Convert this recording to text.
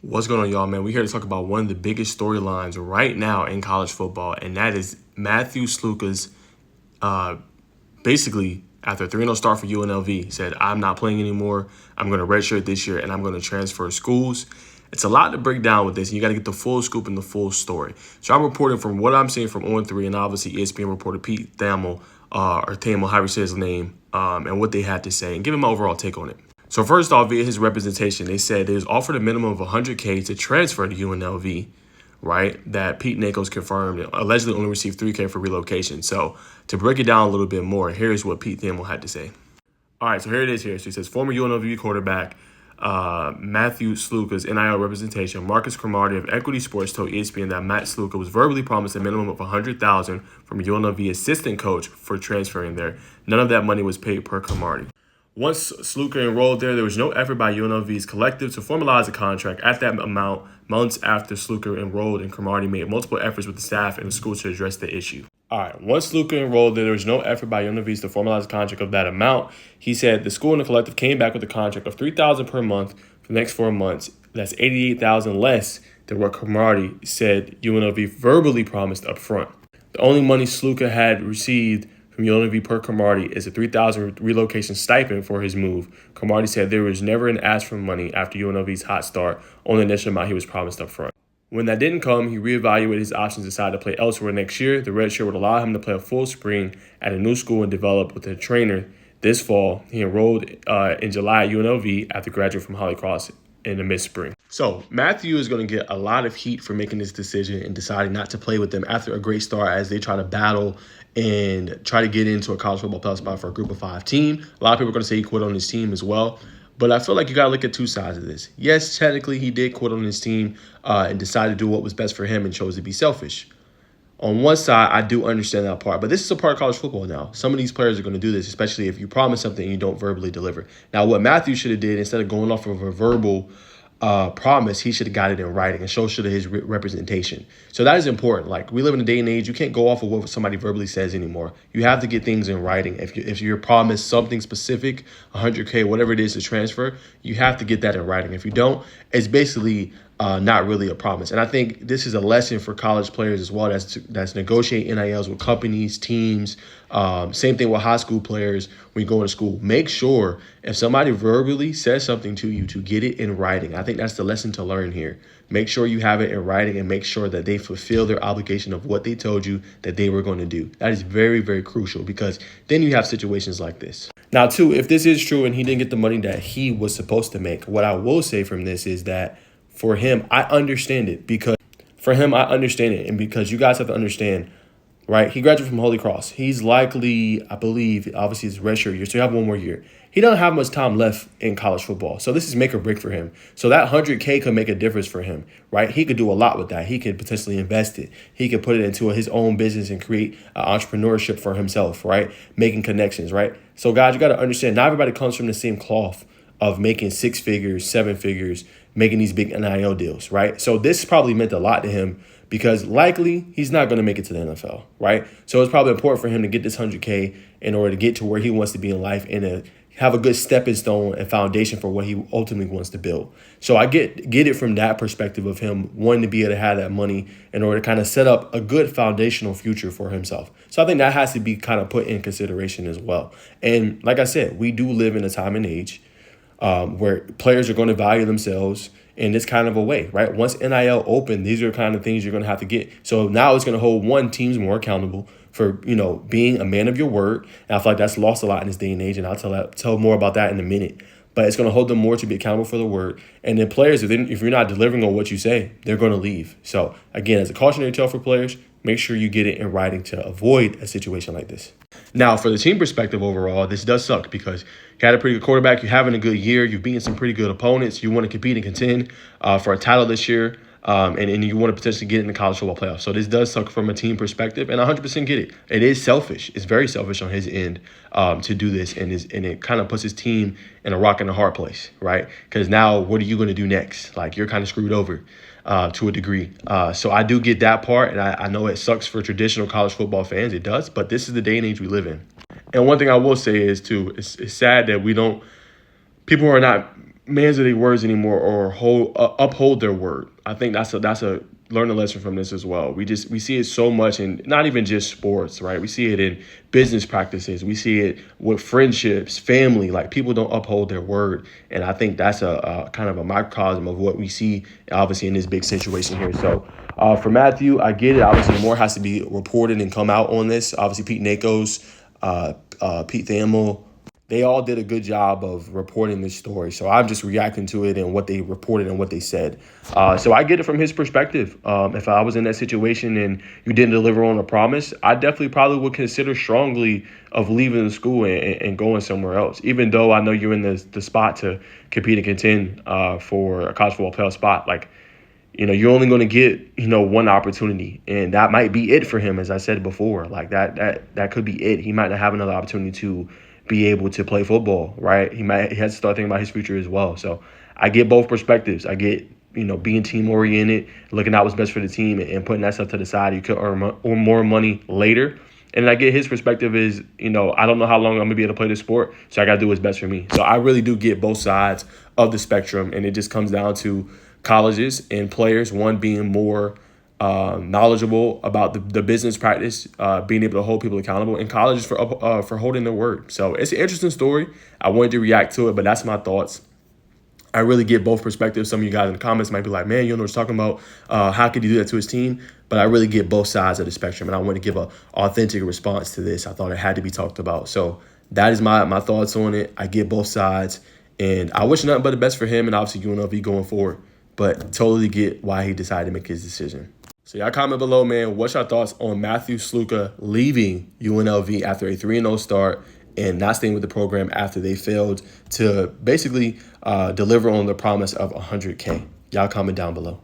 What's going on, y'all, man? We're here to talk about one of the biggest storylines right now in college football, and that is Matthew Sluka's basically, after a 3-0 start for UNLV, said, I'm not playing anymore. I'm going to redshirt this year, and I'm going to transfer schools. It's a lot to break down with this, and you got to get the full scoop and the full story. So I'm reporting from what I'm seeing from On3, and obviously ESPN reporter Pete Thamel, or Thamel, however you say his name, and what they had to say, and give him my overall take on it. So first off, via his representation, they said they was offered a minimum of $100K to transfer to UNLV, right? That Pete Nakos confirmed allegedly only received $3K for relocation. So to break it down a little bit more, here's what Pete Thamel had to say. All right, so here it is here. So he says, former UNLV quarterback Matthew Sluka's NIL representation, Marcus Cromartie of Equity Sports, told ESPN that Matt Sluka was verbally promised a minimum of $100,000 from a UNLV assistant coach for transferring there. None of that money was paid per Cromartie. Once Sluka enrolled there was no effort by UNLV's collective to formalize a contract at that amount. Months after Sluka enrolled, and Cromartie made multiple efforts with the staff and the school to address the issue. All right, once Sluka enrolled there was no effort by UNLV's to formalize a contract of that amount. He said the school and the collective came back with a contract of $3,000 per month for the next 4 months. That's $88,000 less than what Cromartie said UNLV verbally promised up front. The only money Sluka had received from UNLV per Cromartie is a $3,000 relocation stipend for his move. Cromartie said there was never an ask for money after UNLV's hot start on the initial amount he was promised up front. When that didn't come, he reevaluated his options and decided to play elsewhere next year. The redshirt would allow him to play a full spring at a new school and develop with a trainer this fall. He enrolled in July at UNLV after graduating from Holy Cross in the mid-spring. So Matthew is going to get a lot of heat for making this decision and deciding not to play with them after a great start as they try to battle and try to get into a college football playoff spot for a group of 5 team. A lot of people are going to say he quit on his team as well. But I feel like you got to look at two sides of this. Yes, technically he did quit on his team and decided to do what was best for him and chose to be selfish. On one side, I do understand that part, but this is a part of college football now. Some of these players are going to do this, especially if you promise something and you don't verbally deliver. Now, what Matthew should have did, instead of going off of a verbal promise, he should have got it in writing and show his representation. So that is important. Like, we live in a day and age, you can't go off of what somebody verbally says anymore. You have to get things in writing. If you're promised something specific, $100K, whatever it is to transfer, you have to get that in writing. If you don't, it's basically not really a promise. And I think this is a lesson for college players as well that's negotiating NILs with companies, teams. Same thing with high school players when you go into school. Make sure if somebody verbally says something to you to get it in writing. I think that's the lesson to learn here. Make sure you have it in writing and make sure that they fulfill their obligation of what they told you that they were going to do. That is very, very crucial because then you have situations like this. Now, too, if this is true and he didn't get the money that he was supposed to make, what I will say from this is that for him, I understand it and because you guys have to understand, right? He graduated from Holy Cross. He's likely, I believe, obviously his redshirt year, so you have 1 more year. He doesn't have much time left in college football, so this is make or break for him. So that $100K could make a difference for him, right? He could do a lot with that. He could potentially invest it. He could put it into his own business and create entrepreneurship for himself, right? Making connections, right? So guys, you got to understand, not everybody comes from the same cloth of making 6 figures, 7 figures, making these big NIL deals, right? So this probably meant a lot to him because likely he's not going to make it to the NFL, right? So it's probably important for him to get this $100K in order to get to where he wants to be in life and to have a good stepping stone and foundation for what he ultimately wants to build. So I get it from that perspective of him wanting to be able to have that money in order to kind of set up a good foundational future for himself. So I think that has to be kind of put in consideration as well. And like I said, we do live in a time and age where players are going to value themselves in this kind of a way, right? Once NIL open, these are the kind of things you're going to have to get. So now it's going to hold teams more accountable for, being a man of your word. And I feel like that's lost a lot in this day and age, and I'll tell more about that in a minute. But it's going to hold them more to be accountable for the word. And then players, if you're not delivering on what you say, they're going to leave. So again, as a cautionary tale for players, make sure you get it in writing to avoid a situation like this. Now, for the team perspective overall, this does suck because you had a pretty good quarterback. You're having a good year. You've beaten some pretty good opponents. You want to compete and contend for a title this year, and you want to potentially get in the college football playoffs. So this does suck from a team perspective, and I 100% get it. It is selfish. It's very selfish on his end to do this, and it kind of puts his team in a rock and a hard place, right? Because now what are you going to do next? Like, you're kind of screwed over to a degree. So I do get that part, and I know it sucks for traditional college football fans. It does, but this is the day and age we live in. And one thing I will say is, too, it's sad that people are not man's of their words anymore or uphold their word. I think that's a learn a lesson from this as well. We see it so much in not even just sports, right? We see it in business practices. We see it with friendships, family. Like people don't uphold their word, and I think that's a kind of a microcosm of what we see obviously in this big situation here. So. For Matthew, I get it. Obviously, more has to be reported and come out on this. Obviously, Pete Nakos, Pete Thamel, they all did a good job of reporting this story. So I'm just reacting to it and what they reported and what they said. So I get it from his perspective. If I was in that situation and you didn't deliver on a promise, I definitely probably would consider strongly of leaving the school and going somewhere else. Even though I know you're in the spot to compete and contend for a college football playoff spot, like you're only going to get, one opportunity, and that might be it for him. As I said before, like that could be it. He might not have another opportunity to be able to play football, right? He has to start thinking about his future as well. So I get both perspectives. I get, being team oriented, looking out what's best for the team and putting that stuff to the side. You could earn more money later. And I get his perspective is, I don't know how long I'm going to be able to play this sport, so I got to do what's best for me. So I really do get both sides of the spectrum, and it just comes down to colleges and players, one being more knowledgeable about the business practice, being able to hold people accountable, and colleges for holding their word. So it's an interesting story. I wanted to react to it, but that's my thoughts. I really get both perspectives. Some of you guys in the comments might be like, man, you don't know what he's talking about. How could he do that to his team? But I really get both sides of the spectrum, and I want to give an authentic response to this. I thought it had to be talked about. So that is my thoughts on it. I get both sides, and I wish nothing but the best for him and obviously UNLV going forward, but totally get why he decided to make his decision. So y'all comment below, man. What's your thoughts on Matthew Sluka leaving UNLV after a 3-0 start and not staying with the program after they failed to basically deliver on the promise of 100K? Y'all comment down below.